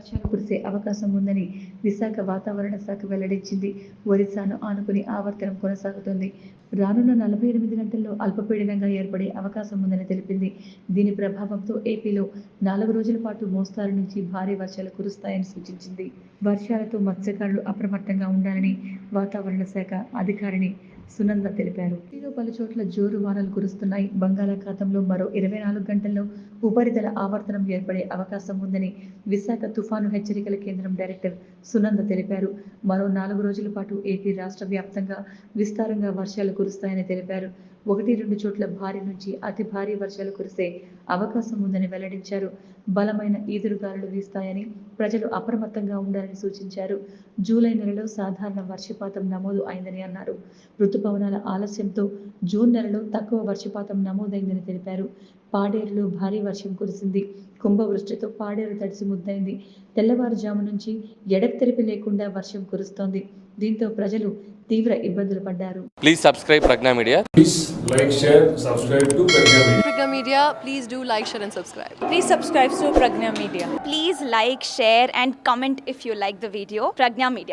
వర్షాలు కురిసే అవకాశం ఉందని విశాఖ వాతావరణ శాఖ వెల్లడించింది. ఒరిస్సాను ఆనుకుని ఆవర్తనం కొనసాగుతోంది. రానున్న 48 గంటల్లో అల్పపీడనంగా ఏర్పడే అవకాశం ఉందని తెలిపింది. దీని ప్రభావంతో ఏపీలో 4 రోజుల పాటు మోస్తారు నుంచి భారీ వర్షాలు కురుస్తాయని సూచించింది. వర్షాలతో మత్స్యకారులు అప్రమత్తంగా ఉండాలని వాతావరణ శాఖ అధికారిని సునంద తెలిపారు. ఏపీలో పలు చోట్ల జోరు వానలు కురుస్తున్నాయి. బంగాళాఖాతంలో మరో 24 గంటల్లో ఉపరితల ఆవర్తనం ఏర్పడే అవకాశం ఉందని విశాఖ తుఫాను హెచ్చరికల కేంద్రం డైరెక్టర్ సునంద తెలిపారు. మరో 4 రోజుల పాటు ఏపీ రాష్ట్ర వ్యాప్తంగా విస్తారంగా వర్షాలు కురుస్తాయని తెలిపారు. 1-2 చోట్ల భారీ నుంచి అతి భారీ వర్షాలు కురిసే అవకాశం ఉందని వెల్లడించారు. బలమైన ఈదురుగాలులు వీస్తాయని ప్రజలు అప్రమత్తంగా ఉండాలని సూచించారు. జూలై నెలలో సాధారణ వర్షపాతం నమోదు అయిందని అన్నారు. రుతుపవనాల ఆలస్యంతో జూన్ నెలలో తక్కువ వర్షపాతం నమోదైందని తెలిపారు. పాడేరులో భారీ వర్షం కురిసింది. కుంభవృష్టితో పాడేరు తడిసి ముద్దైంది. తెల్లవారుజాము నుంచి ఎడతెరిపి లేకుండా వర్షం కురుస్తోంది. దీంతో ప్రజలు తీవ్ర ఇబ్బందులు పడ్డారు. Please subscribe Pragna Media. Please like, share, subscribe to Pragna Media. Pragna Media, please do like, share and subscribe. Please subscribe to Pragna Media. Please like, share and comment if you like the video. Pragna Media.